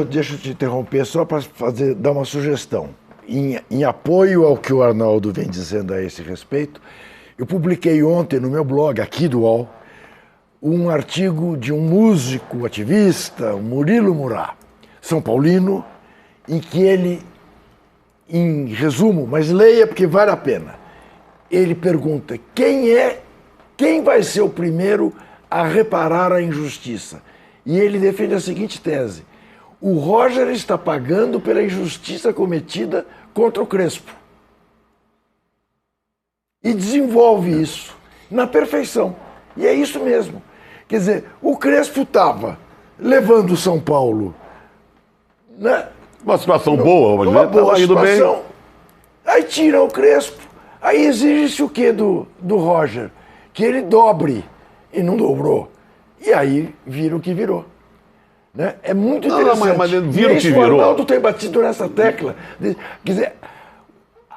Deixa eu te interromper só para dar uma sugestão. Em apoio ao que o Arnaldo vem dizendo a esse respeito, eu publiquei ontem no meu blog, aqui do UOL, um artigo de um músico ativista, o Murilo Murá, São Paulino, em que ele, em resumo, mas leia porque vale a pena, ele pergunta quem vai ser o primeiro a reparar a injustiça. E ele defende a seguinte tese: o Roger está pagando pela injustiça cometida contra o Crespo. E desenvolve isso na perfeição. E é isso mesmo. Quer dizer, o Crespo estava levando o São Paulo, né, uma situação boa, uma boa situação. Bem. Aí tira o Crespo. Aí exige-se o quê do Roger? Que ele dobre. E não dobrou. E aí vira o que virou. Né? É muito interessante. Mas vira o que virou. O Arnaldo tem batido nessa tecla. Quer dizer,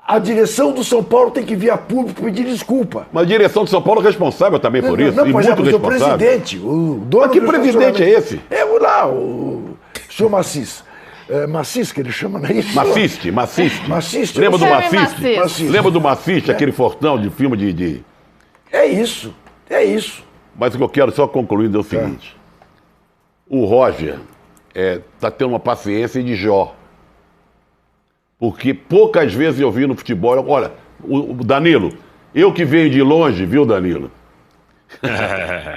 a direção do São Paulo tem que vir a público pedir desculpa. Mas a direção do São Paulo é responsável também por isso. Não, e mas muito o responsável. presidente, o dono. Mas que presidente é esse? É lá, o senhor Macis. Macis, que ele chama, não é isso? Maciste. Lembra do Maciste? Lembra do Maciste, aquele fortão de filme de... É isso. Mas o que eu quero só concluindo é o seguinte. O Roger está tendo uma paciência de Jó. Porque poucas vezes eu vi no futebol... Olha, o Danilo, eu que venho de longe, viu, Danilo?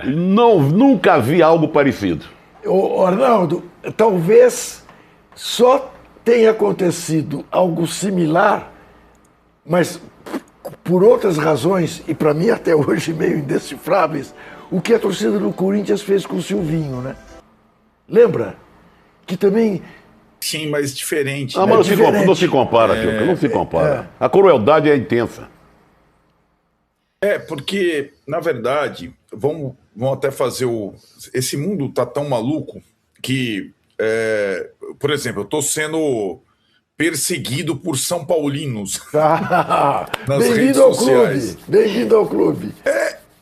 Nunca vi algo parecido. Arnaldo, talvez só tenha acontecido algo similar, mas por outras razões, e para mim até hoje meio indecifráveis, o que a torcida do Corinthians fez com o Silvinho, né? Lembra? Que também... Sim, mas diferente. Mas não se compara, Tio, não se compara. A crueldade é intensa. Porque, na verdade, vamos até fazer esse mundo tá tão maluco que, por exemplo, eu estou sendo perseguido por São Paulinos nas redes sociais. Bem-vindo ao clube.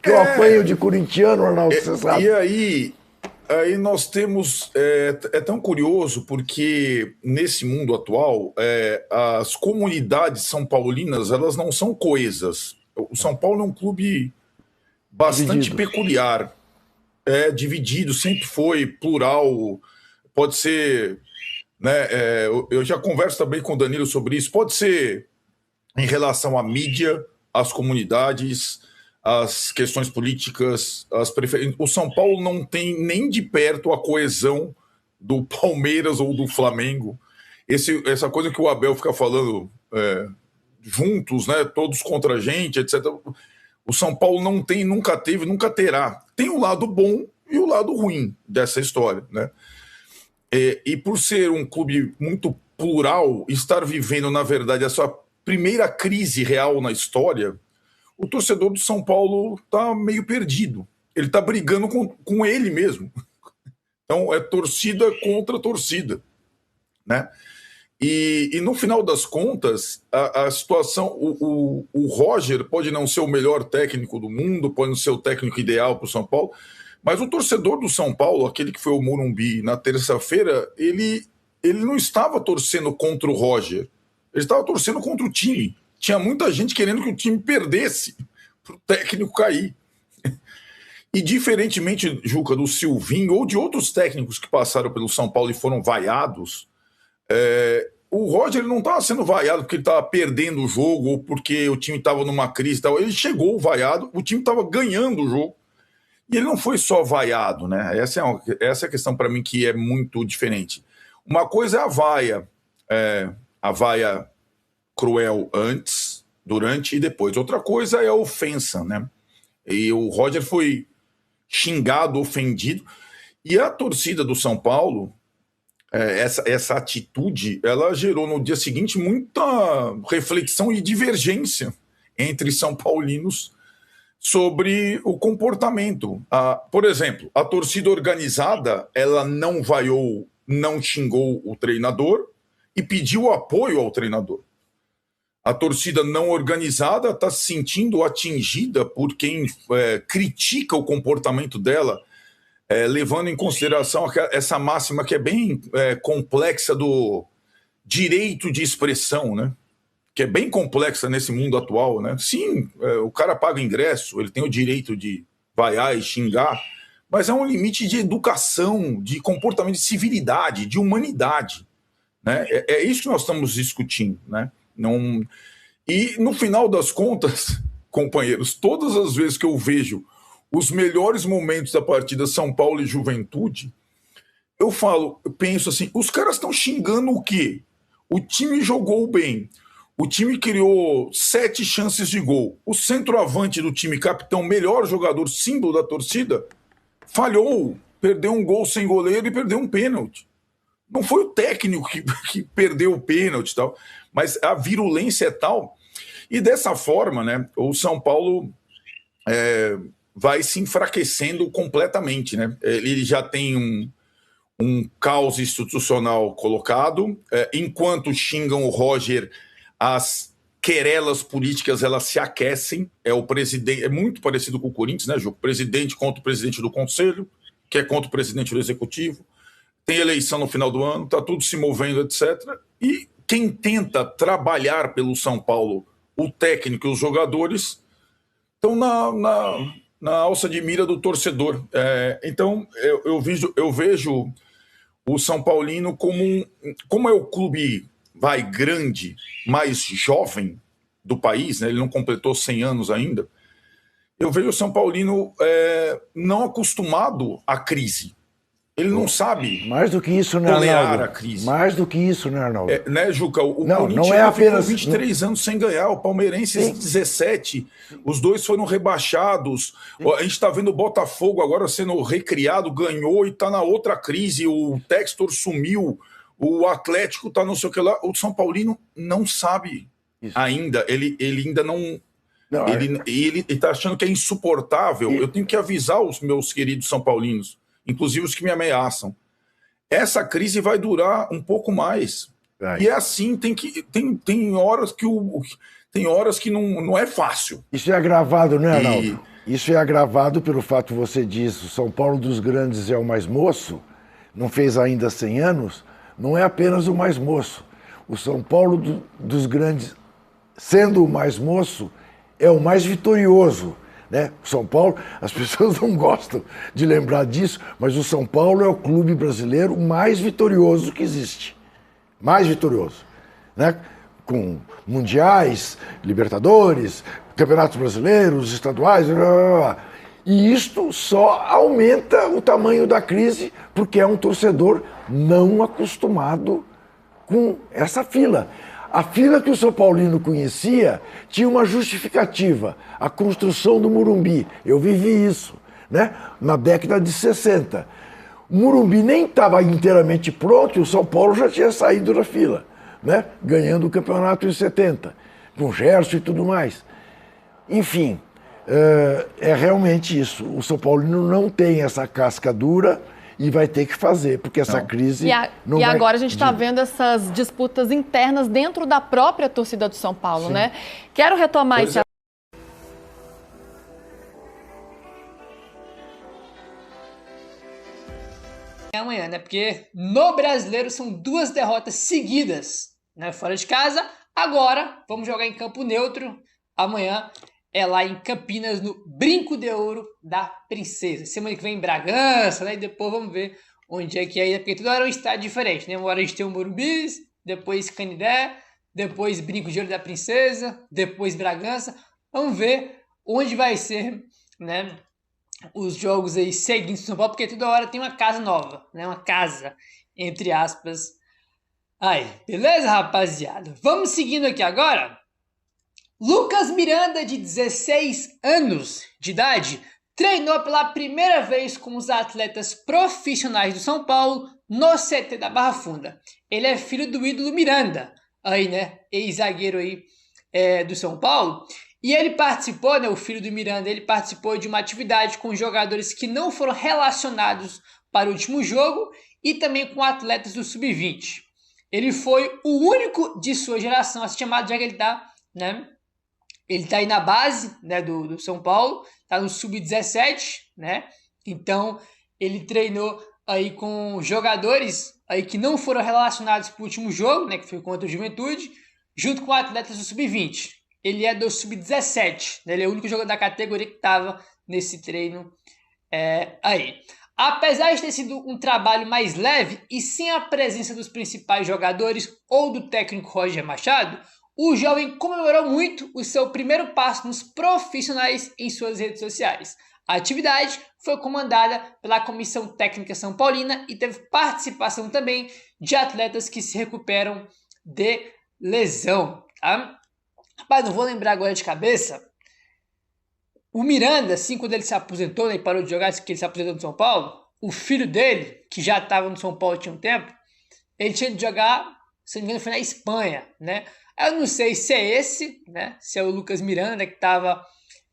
Eu apanho de corintiano, Arnaldo, você sabe. E aí nós temos... É tão curioso porque nesse mundo atual, as comunidades são paulinas, elas não são coesas. O São Paulo é um clube bastante peculiar. Dividido, sempre foi plural. Pode ser... Né, eu já converso também com o Danilo sobre isso. Pode ser em relação à mídia, às comunidades, às questões políticas, às preferências. O São Paulo não tem nem de perto a coesão do Palmeiras ou do Flamengo. Essa coisa que o Abel fica falando, juntos, né, todos contra a gente, etc. O São Paulo não tem, nunca teve, nunca terá. Tem o lado bom e o lado ruim dessa história, né? E por ser um clube muito plural, estar vivendo, na verdade, a sua primeira crise real na história, o torcedor do São Paulo está meio perdido. Ele está brigando com ele mesmo. Então, é torcida contra torcida, né? E no final das contas, a situação... O Roger pode não ser o melhor técnico do mundo, pode não ser o técnico ideal para o São Paulo, mas o torcedor do São Paulo, aquele que foi ao Morumbi na terça-feira, ele não estava torcendo contra o Roger. Ele estava torcendo contra o time. Tinha muita gente querendo que o time perdesse para o técnico cair. E diferentemente, Juca, do Silvinho ou de outros técnicos que passaram pelo São Paulo e foram vaiados, o Roger ele não estava sendo vaiado porque ele estava perdendo o jogo ou porque o time estava numa crise. Ele chegou vaiado, o time estava ganhando o jogo. E ele não foi só vaiado, né? Essa é a questão para mim que é muito diferente. Uma coisa é a vaia cruel antes, durante e depois. Outra coisa é a ofensa, né? E o Roger foi xingado, ofendido. E a torcida do São Paulo, essa atitude, ela gerou no dia seguinte muita reflexão e divergência entre São Paulinos sobre o comportamento. Por exemplo, a torcida organizada, ela não vaiou, não xingou o treinador e pediu apoio ao treinador. A torcida não organizada está se sentindo atingida por quem critica o comportamento dela levando em consideração essa máxima que é bem complexa do direito de expressão, né? Que é bem complexa nesse mundo atual, né? Sim, o cara paga ingresso, ele tem o direito de vaiar e xingar, mas é um limite de educação, de comportamento, de civilidade, de humanidade, né? É isso que nós estamos discutindo, né? Não... E no final das contas, companheiros, todas as vezes que eu vejo os melhores momentos da partida São Paulo e Juventude, eu penso assim, os caras estão xingando o quê? O time jogou bem, o time criou 7 chances de gol, o centroavante do time, capitão, melhor jogador, símbolo da torcida, falhou, perdeu um gol sem goleiro e perdeu um pênalti. Não foi o técnico que perdeu o pênalti e tal, mas a virulência é tal. E dessa forma, né, o São Paulo vai se enfraquecendo completamente, né? Ele já tem um caos institucional colocado, enquanto xingam o Roger, as querelas políticas elas se aquecem. O presidente é muito parecido com o Corinthians, né, Ju? Presidente contra o presidente do conselho, que é contra o presidente do executivo. Tem eleição no final do ano, tá tudo se movendo, etc. E quem tenta trabalhar pelo São Paulo, o técnico e os jogadores, estão na alça de mira do torcedor. Então, eu vejo o São Paulino como é o clube grande, mais jovem do país, né? Ele não completou 100 anos ainda. Eu vejo o São Paulino não acostumado à crise. Ele não sabe mais do que isso, né, tolerar Arnaldo? a crise. Mais do que isso, né, Arnaldo? Né, Juca? O Corinthians não é apenas... ficou 23 anos sem ganhar, o Palmeirense 17, os dois foram rebaixados. A gente está vendo o Botafogo agora sendo recriado, ganhou e está na outra crise, o Textor sumiu, o Atlético está não sei o que lá. O São Paulino não sabe ainda, ele ainda não... Ele está achando que é insuportável. Eu tenho que avisar os meus queridos São Paulinos, inclusive os que me ameaçam. Essa crise vai durar um pouco mais. E é assim, tem horas que não é fácil. Isso é agravado, né, Arnaldo? Isso é agravado pelo fato que você diz, o São Paulo dos grandes é o mais moço, não fez ainda 100 anos, não é apenas o mais moço. O São Paulo dos grandes, sendo o mais moço, é o mais vitorioso. Né? O São Paulo, as pessoas não gostam de lembrar disso, mas o São Paulo é o clube brasileiro mais vitorioso que existe. Mais vitorioso. Né? Com mundiais, Libertadores, campeonatos brasileiros, estaduais, blá, blá, blá. E isto só aumenta o tamanho da crise, porque é um torcedor não acostumado com essa fila. A fila que o São Paulino conhecia tinha uma justificativa, a construção do Morumbi. Eu vivi isso, né? Na década de 60. O Morumbi nem estava inteiramente pronto e o São Paulo já tinha saído da fila, né? Ganhando o campeonato em 70, com Gerson e tudo mais. Enfim, é realmente isso. O São Paulino não tem essa casca dura e vai ter que fazer, porque essa crise... E agora a gente está vendo essas disputas internas dentro da própria torcida do São Paulo, né? Quero retomar esse... Amanhã, né? Porque no Brasileiro são 2 derrotas seguidas, né? Fora de casa. Agora vamos jogar em campo neutro. Amanhã é lá em Campinas, no Brinco de Ouro da Princesa. Semana que vem em Bragança, né? E depois vamos ver onde é que é, porque toda hora é um estádio diferente, né? Uma hora a gente tem o Morumbi, depois Canindé, depois Brinco de Ouro da Princesa, depois Bragança. Vamos ver onde vai ser, né, os jogos aí seguintes do São Paulo, porque toda hora tem uma casa nova, né? Uma casa, entre aspas. Aí, beleza, rapaziada? Vamos seguindo aqui agora. Lucas Miranda, de 16 anos de idade, treinou pela primeira vez com os atletas profissionais do São Paulo no CT da Barra Funda. Ele é filho do ídolo Miranda, aí, né, ex-zagueiro aí do São Paulo. E ele participou, né, o filho do Miranda, ele participou de uma atividade com jogadores que não foram relacionados para o último jogo e também com atletas do Sub-20. Ele foi o único de sua geração a ser chamado, já que ele tá, né? Ele tá aí na base, né, do São Paulo, tá no Sub-17, né? Então, ele treinou aí com jogadores aí que não foram relacionados para o último jogo, né, que foi contra o Juventude, junto com atletas do Sub-20. Ele é do Sub-17, né, ele é o único jogador da categoria que estava nesse treino aí. Apesar de ter sido um trabalho mais leve e sem a presença dos principais jogadores ou do técnico Roger Machado, o jovem comemorou muito o seu primeiro passo nos profissionais em suas redes sociais. A atividade foi comandada pela Comissão Técnica São Paulina e teve participação também de atletas que se recuperam de lesão. Tá? Rapaz, não vou lembrar agora de cabeça. O Miranda, assim, quando ele se aposentou, né, e parou de jogar, que ele se aposentou no São Paulo, o filho dele, que já estava no São Paulo tinha um tempo, ele tinha de jogar, se não me engano, foi na Espanha, né? Eu não sei se é esse, né? Se é o Lucas Miranda, que estava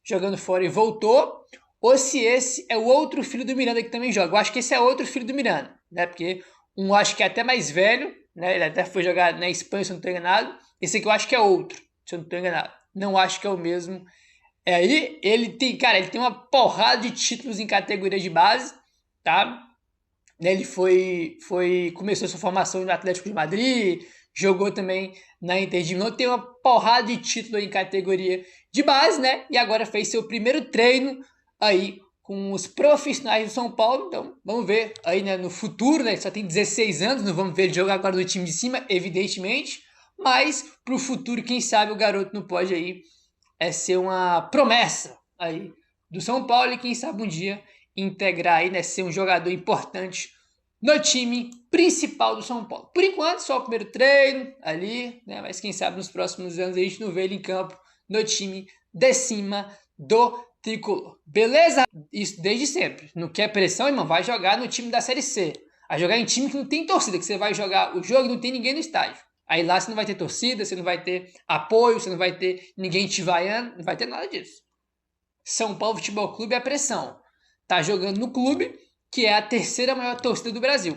jogando fora e voltou, ou se esse é o outro filho do Miranda que também joga. Eu acho que esse é outro filho do Miranda, né? Porque um acho que é até mais velho, né? Ele até foi jogar na Espanha, se eu não estou enganado. Esse aqui eu acho que é outro, se eu não estou enganado. Não acho que é o mesmo. Aí ele tem, cara, ele tem uma porrada de títulos em categorias de base, tá? Ele começou sua formação no Atlético de Madrid, jogou também na Inter de Milão, tem uma porrada de título em categoria de base, né? E agora fez seu primeiro treino aí com os profissionais do São Paulo. Então, vamos ver aí, né, no futuro, né? Ele só tem 16 anos, não vamos ver ele jogar agora no time de cima, evidentemente, mas pro futuro, quem sabe o garoto não pode aí ser uma promessa aí do São Paulo e quem sabe um dia integrar aí, né, ser um jogador importante no time principal do São Paulo. Por enquanto, só o primeiro treino ali, né, mas quem sabe nos próximos anos a gente não vê ele em campo no time de cima do tricolor. Beleza? Isso desde sempre. Não quer pressão, irmão? Vai jogar no time da Série C. Vai jogar em time que não tem torcida, que você vai jogar o jogo e não tem ninguém no estádio. Aí lá você não vai ter torcida, você não vai ter apoio, você não vai ter ninguém te vaiando, não vai ter nada disso. São Paulo Futebol Clube é a pressão. Tá jogando no clube, que é a terceira maior torcida do Brasil.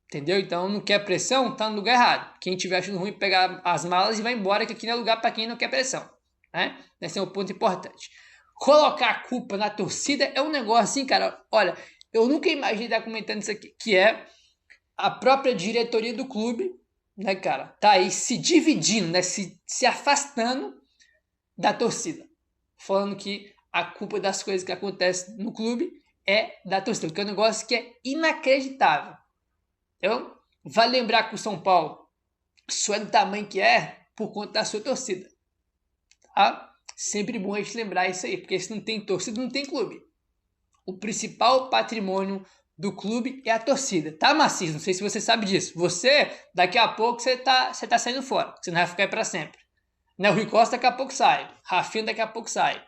Entendeu? Então não quer pressão, tá no lugar errado. Quem tiver achando ruim, pegar as malas e vai embora, que aqui não é lugar para quem não quer pressão. Né? Esse é um ponto importante. Colocar a culpa na torcida é um negócio assim, cara. Olha, eu nunca imaginei estar comentando isso aqui, que é a própria diretoria do clube, né, cara, tá aí se dividindo, né, se afastando da torcida, falando que a culpa das coisas que acontecem no clube é da torcida, porque é um negócio que é inacreditável. Então, vai lembrar que o São Paulo só é do tamanho que é por conta da sua torcida, tá? Sempre bom a gente lembrar isso aí, porque se não tem torcida, não tem clube. O principal patrimônio do clube é a torcida, tá, Macis? Não sei se você sabe disso. Você, daqui a pouco, você tá saindo fora. Você não vai ficar aí pra sempre. Né? O Rui Costa daqui a pouco sai. Rafinha daqui a pouco sai.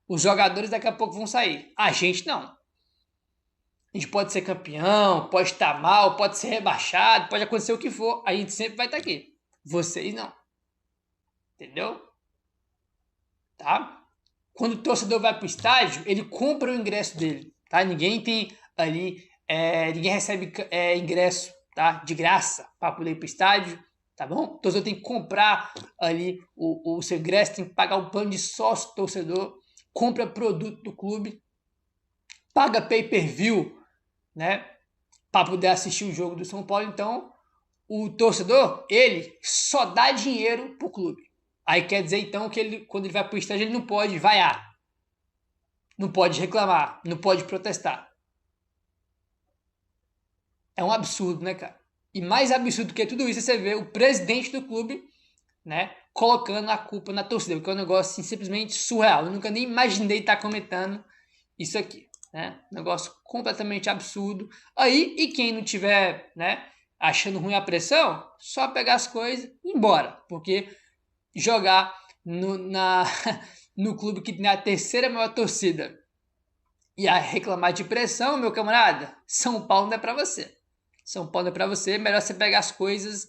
Os jogadores daqui a pouco vão sair. A gente não. A gente pode ser campeão, pode estar mal, pode ser rebaixado, pode acontecer o que for. A gente sempre vai estar aqui. Vocês não. Entendeu? Tá? Quando o torcedor vai pro estádio, ele compra o ingresso dele. Tá? Ninguém tem ali... ninguém recebe ingresso, tá, de graça para poder ir para o estádio, tá bom? O torcedor tem que comprar ali o seu ingresso, tem que pagar um plano de sócio torcedor, compra produto do clube, paga pay-per-view, né, para poder assistir o jogo do São Paulo. Então, o torcedor, ele só dá dinheiro pro clube. Aí quer dizer, então, que ele, quando ele vai para o estádio, ele não pode vaiar, não pode reclamar, não pode protestar. É um absurdo, né, cara? E mais absurdo que tudo isso é você ver o presidente do clube, né, colocando a culpa na torcida, porque é um negócio assim, simplesmente surreal. Eu nunca nem imaginei estar comentando isso aqui, né? Um negócio completamente absurdo. Aí, e quem não tiver, né, achando ruim a pressão, só pegar as coisas e ir embora, porque jogar no clube que tem a terceira maior torcida e a reclamar de pressão, meu camarada, São Paulo não é pra você. São Paulo é para você, é melhor você pegar as coisas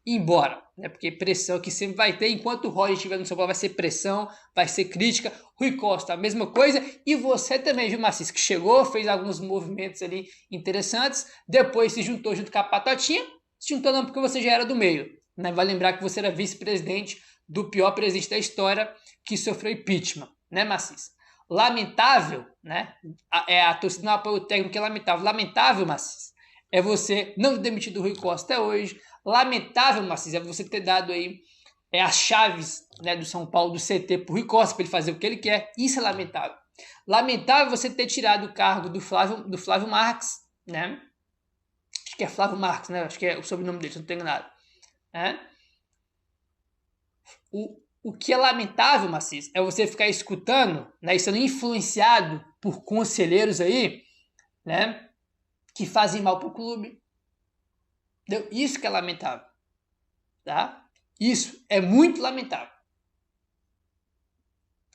e ir embora, né? Porque pressão que sempre vai ter, enquanto o Roger estiver no São Paulo vai ser pressão, vai ser crítica, Rui Costa a mesma coisa, e você também, viu, Macis, que chegou, fez alguns movimentos ali interessantes, depois se juntou junto com a Patotinha, se juntou não porque você já era do meio, né? Vai lembrar que você era vice-presidente do pior presidente da história que sofreu impeachment, né, Macis? lamentável, né? A torcida não apoia o técnico, que é lamentável. Lamentável, Macis, é você não ter demitido o Rui Costa até hoje. Lamentável, Macis, é você ter dado aí as chaves, né, do São Paulo, do CT, pro Rui Costa, para ele fazer o que ele quer. Isso é lamentável. Lamentável você ter tirado o cargo do Flávio Marques, né? Acho que é Flávio Marques, né? Acho que é o sobrenome dele, se não tenho nada. Né? O que é lamentável, Macis, é você ficar escutando, né, e sendo influenciado por conselheiros aí, né, que fazem mal pro clube. Entendeu? Isso que é lamentável. Tá? Isso é muito lamentável.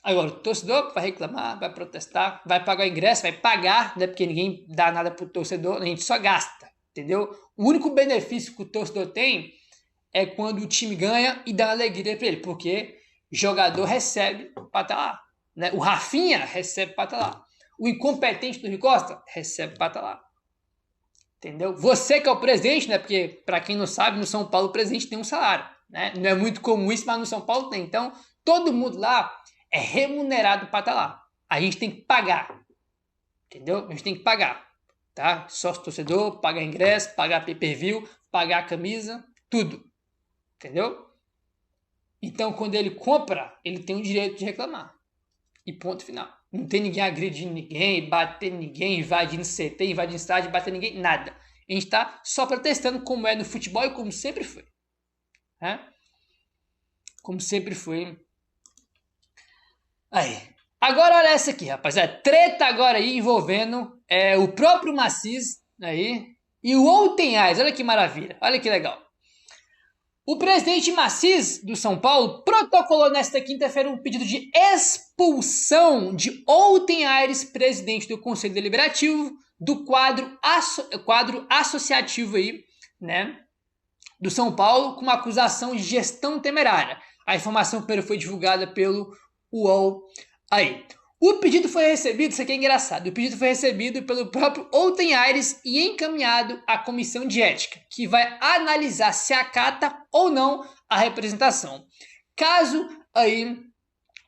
Agora, o torcedor vai reclamar, vai protestar, vai pagar o ingresso, vai pagar, né, porque ninguém dá nada pro torcedor, a gente só gasta, entendeu? O único benefício que o torcedor tem é quando o time ganha e dá uma alegria para ele, porque jogador recebe para estar lá, né? O Rafinha recebe para estar lá. O incompetente do Rui Costa recebe para estar lá. Entendeu? Você que é o presidente, né? Porque, para quem não sabe, no São Paulo o presidente tem um salário, né? Não é muito comum isso, mas no São Paulo tem. Então, todo mundo lá é remunerado para estar lá. A gente tem que pagar. Entendeu? A gente tem que pagar. Tá? Sócio torcedor, pagar ingresso, pagar pay-per-view, pagar camisa, tudo. Entendeu? Então, quando ele compra, ele tem o direito de reclamar. E ponto final. Não tem ninguém agredindo ninguém, batendo ninguém, invadindo CT, invadindo estádio, batendo ninguém, nada. A gente tá só protestando como é no futebol e como sempre foi. Né? Como sempre foi. Aí. Agora olha essa aqui, rapaziada. Treta agora aí envolvendo o próprio Macis aí e o Outenhais. Olha que maravilha. Olha que legal. O presidente Macis, do São Paulo, protocolou nesta quinta-feira um pedido de expulsão de Outenhais, presidente do Conselho Deliberativo, do quadro associativo aí, né, do São Paulo, com uma acusação de gestão temerária. A informação primeiro foi divulgada pelo UOL aí. O pedido foi recebido, isso aqui é engraçado, o pedido foi recebido pelo próprio Outenhais e encaminhado à comissão de ética, que vai analisar se acata ou não a representação. Caso aí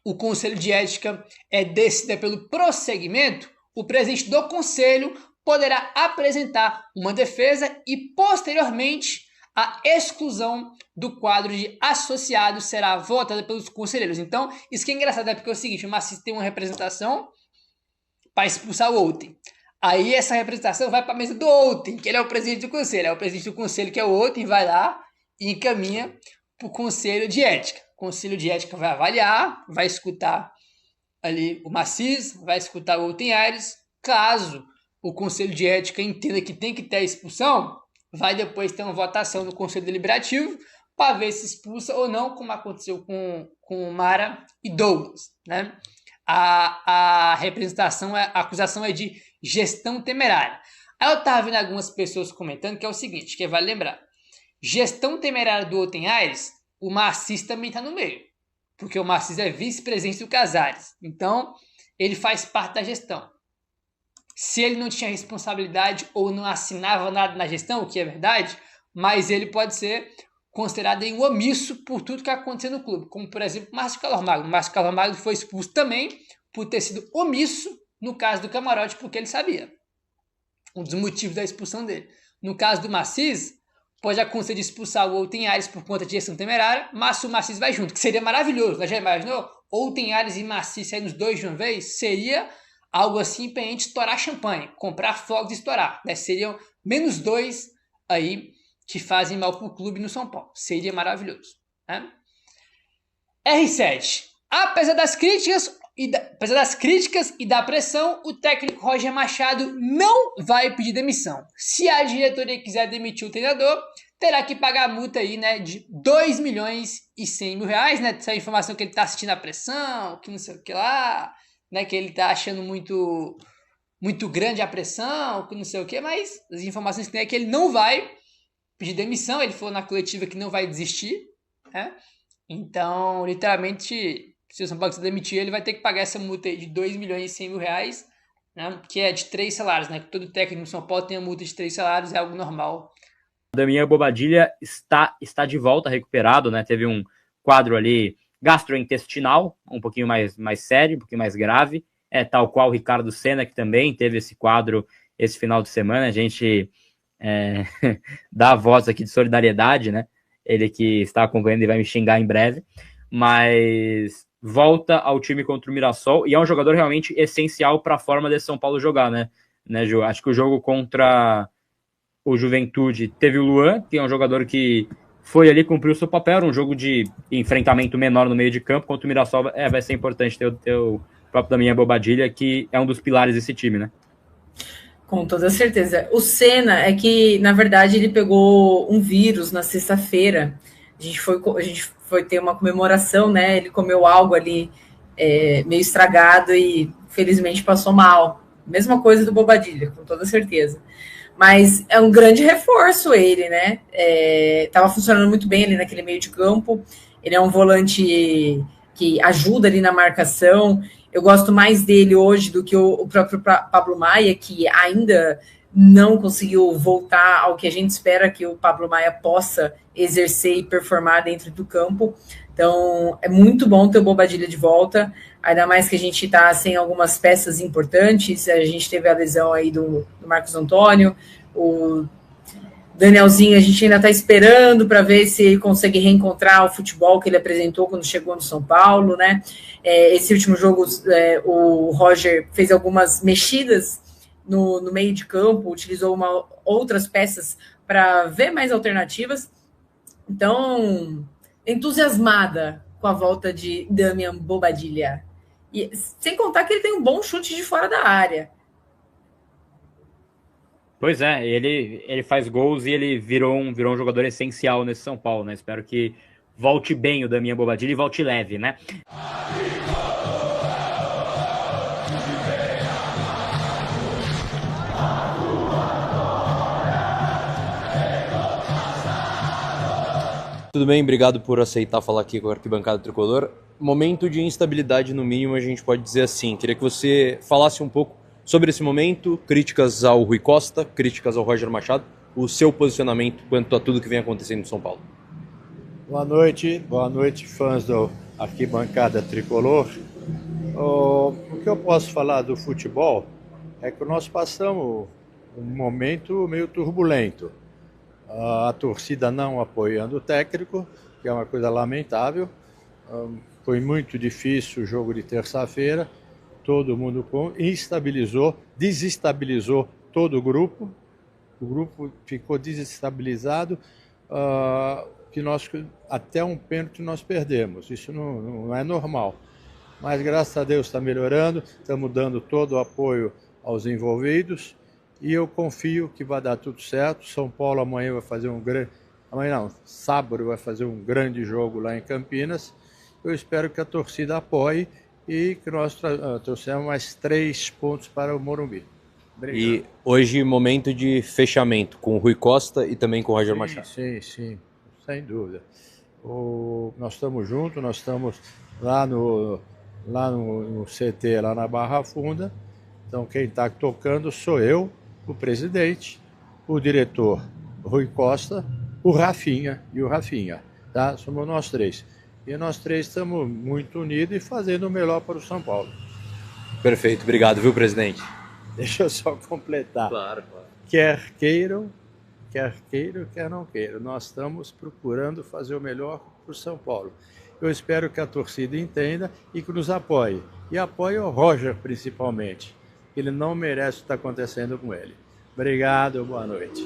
o conselho de ética decida pelo prosseguimento, o presidente do conselho poderá apresentar uma defesa e posteriormente a exclusão do quadro de associados será votada pelos conselheiros. Então, isso que é engraçado, é porque é o seguinte, o Macis tem uma representação para expulsar o Outem. Aí essa representação vai para a mesa do Outem, que ele é o presidente do conselho. É o presidente do conselho, que é o Outem, vai lá e encaminha para o conselho de ética. O conselho de ética vai avaliar, vai escutar ali o Macis, vai escutar o Outenhais. Caso o conselho de ética entenda que tem que ter a expulsão, vai depois ter uma votação no Conselho Deliberativo para ver se expulsa ou não, como aconteceu com Mara e Douglas. Né? A representação, a acusação é de gestão temerária. Aí eu estava vendo algumas pessoas comentando que é o seguinte, que vale lembrar. Gestão temerária do Outenhais, o Macis também está no meio. Porque o Macis é vice-presidente do Casares. Então, ele faz parte da gestão. Se ele não tinha responsabilidade ou não assinava nada na gestão, o que é verdade, mas ele pode ser considerado um omisso por tudo que aconteceu no clube, como por exemplo Márcio Calamagno. Márcio Calamagno foi expulso também por ter sido omisso no caso do Camarote, porque ele sabia. Um dos motivos da expulsão dele. No caso do Macis, pode acontecer de expulsar o Outenhais por conta de gestão temerária, mas o Macis vai junto, que seria maravilhoso. Já imaginou? Outenhais e Macis saindo os dois de uma vez? Seria algo assim pra gente estourar champanhe, comprar fogos e estourar. Né? Seriam menos 2 aí que fazem mal pro clube no São Paulo. Seria maravilhoso. Né? R7. Apesar das críticas e da pressão, o técnico Roger Machado não vai pedir demissão. Se a diretoria quiser demitir o treinador, terá que pagar a multa aí, né, de 2 milhões e 100 mil reais, né? Essa informação que ele tá assistindo a pressão, que não sei o que lá, né, que ele tá achando muito grande a pressão, que não sei o que, mas as informações que tem é que ele não vai pedir demissão, ele falou na coletiva que não vai desistir, né? Então, literalmente, se o São Paulo quiser demitir, ele vai ter que pagar essa multa aí de 2 milhões e 100 mil reais, né, que é de 3 salários, né? Todo técnico no São Paulo tem a multa de 3 salários, é algo normal. Damian Bobadilla está de volta, recuperado, né? Teve um quadro ali gastrointestinal, um pouquinho mais sério, um pouquinho mais grave, tal qual o Ricardo Senna, que também teve esse quadro esse final de semana. A gente dá a voz aqui de solidariedade, né? Ele que está acompanhando e vai me xingar em breve, mas volta ao time contra o Mirassol e é um jogador realmente essencial para a forma desse São Paulo jogar, né, Ju? Acho que o jogo contra o Juventude teve o Luan, que é um jogador que foi ali, cumpriu o seu papel, era um jogo de enfrentamento menor no meio de campo. Contra o Mirassol vai ser importante ter o próprio Damian Bobadilla, que é um dos pilares desse time, né? Com toda certeza. O Senna é que, na verdade, ele pegou um vírus na sexta-feira. A gente foi ter uma comemoração, né? Ele comeu algo ali meio estragado e, felizmente, passou mal. Mesma coisa do Bobadilla, com toda certeza. Mas é um grande reforço ele, né? Tava funcionando muito bem ali naquele meio de campo. Ele é um volante que ajuda ali na marcação. Eu gosto mais dele hoje do que o próprio Pablo Maia, que ainda não conseguiu voltar ao que a gente espera que o Pablo Maia possa exercer e performar dentro do campo. Então, é muito bom ter o Bobadilla de volta, ainda mais que a gente está sem algumas peças importantes. A gente teve a lesão aí do Marcos Antônio, o Danielzinho, a gente ainda está esperando para ver se ele consegue reencontrar o futebol que ele apresentou quando chegou no São Paulo, né? Esse último jogo, o Roger fez algumas mexidas no meio de campo, utilizou outras peças para ver mais alternativas. Então, entusiasmada com a volta de Damian Bobadilla. E, sem contar que ele tem um bom chute de fora da área. Pois é, ele faz gols e ele virou um jogador essencial nesse São Paulo, né? Espero que volte bem o Damian Bobadilla e volte leve, né? Tudo bem, obrigado por aceitar falar aqui com a Arquibancada Tricolor. Momento de instabilidade, no mínimo, a gente pode dizer assim. Queria que você falasse um pouco sobre esse momento, críticas ao Rui Costa, críticas ao Roger Machado, o seu posicionamento quanto a tudo que vem acontecendo em São Paulo. Boa noite, fãs do Arquibancada Tricolor. O que eu posso falar do futebol é que nós passamos um momento meio turbulento. A torcida não apoiando o técnico, que é uma coisa lamentável. Foi muito difícil o jogo de terça-feira. Todo mundo desestabilizou todo o grupo ficou desestabilizado, até um pênalti nós perdemos, isso não é normal, mas graças a Deus está melhorando, estamos dando todo o apoio aos envolvidos e eu confio que vai dar tudo certo. São Paulo amanhã vai fazer sábado vai fazer um grande jogo lá em Campinas. Eu espero que a torcida apoie e que nós trouxemos mais 3 pontos para o Morumbi. Obrigado. E hoje, momento de fechamento com o Rui Costa e também com o Roger Machado. Sim, sem dúvida. Nós estamos juntos, nós estamos lá no CT, lá na Barra Funda. Então, quem está tocando sou eu, o presidente, o diretor Rui Costa, o Rafinha e o Rafinha. Tá? Somos nós 3. E nós 3 estamos muito unidos e fazendo o melhor para o São Paulo. Perfeito, obrigado, viu, presidente? Deixa eu só completar. Claro. Quer queiram, quer não queiram. Nós estamos procurando fazer o melhor para o São Paulo. Eu espero que a torcida entenda e que nos apoie. E apoie o Roger, principalmente. Ele não merece o que está acontecendo com ele. Obrigado, boa noite.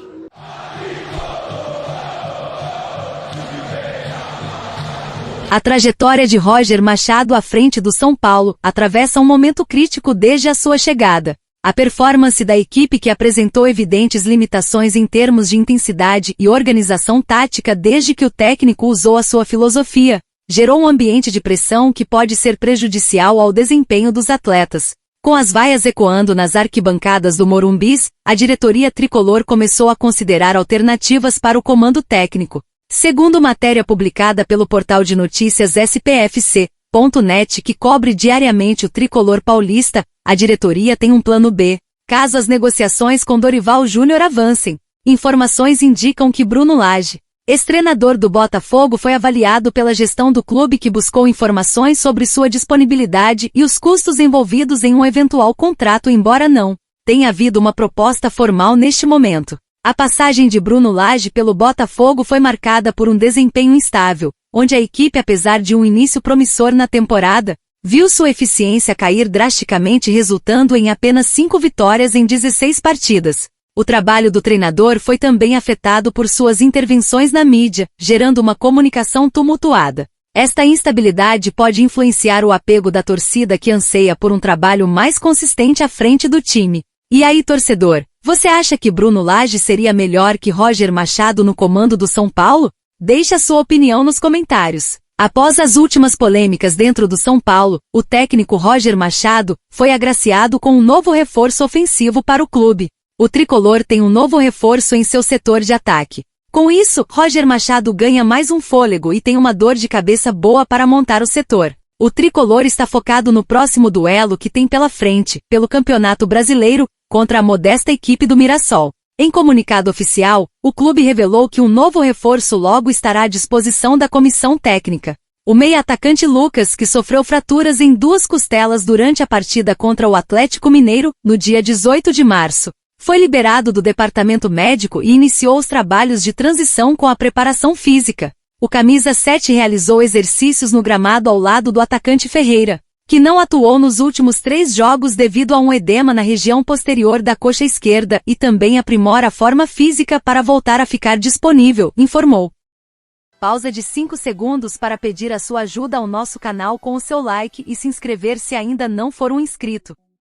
A trajetória de Roger Machado à frente do São Paulo atravessa um momento crítico desde a sua chegada. A performance da equipe, que apresentou evidentes limitações em termos de intensidade e organização tática desde que o técnico usou a sua filosofia, gerou um ambiente de pressão que pode ser prejudicial ao desempenho dos atletas. Com as vaias ecoando nas arquibancadas do Morumbis, a diretoria tricolor começou a considerar alternativas para o comando técnico. Segundo matéria publicada pelo portal de notícias SPFC.net, que cobre diariamente o tricolor paulista, a diretoria tem um plano B, caso as negociações com Dorival Júnior avancem. Informações indicam que Bruno Lage, Ex-treinador do Botafogo foi avaliado pela gestão do clube, que buscou informações sobre sua disponibilidade e os custos envolvidos em um eventual contrato, embora não tenha havido uma proposta formal neste momento. A passagem de Bruno Lage pelo Botafogo foi marcada por um desempenho instável, onde a equipe, apesar de um início promissor na temporada, viu sua eficiência cair drasticamente, resultando em apenas 5 vitórias em 16 partidas. O trabalho do treinador foi também afetado por suas intervenções na mídia, gerando uma comunicação tumultuada. Esta instabilidade pode influenciar o apego da torcida, que anseia por um trabalho mais consistente à frente do time. E aí, torcedor, você acha que Bruno Lage seria melhor que Roger Machado no comando do São Paulo? Deixe a sua opinião nos comentários. Após as últimas polêmicas dentro do São Paulo, o técnico Roger Machado foi agraciado com um novo reforço ofensivo para o clube. O tricolor tem um novo reforço em seu setor de ataque. Com isso, Roger Machado ganha mais um fôlego e tem uma dor de cabeça boa para montar o setor. O tricolor está focado no próximo duelo que tem pela frente, pelo Campeonato Brasileiro, contra a modesta equipe do Mirassol. Em comunicado oficial, o clube revelou que um novo reforço logo estará à disposição da comissão técnica. O meia-atacante Lucas, que sofreu fraturas em 2 costelas durante a partida contra o Atlético Mineiro, no dia 18 de março, foi liberado do departamento médico e iniciou os trabalhos de transição com a preparação física. O camisa 7 realizou exercícios no gramado ao lado do atacante Ferreira, que não atuou nos últimos 3 jogos devido a um edema na região posterior da coxa esquerda, e também aprimora a forma física para voltar a ficar disponível, informou. Pausa de 5 segundos para pedir a sua ajuda ao nosso canal com o seu like e se inscrever se ainda não for um inscrito.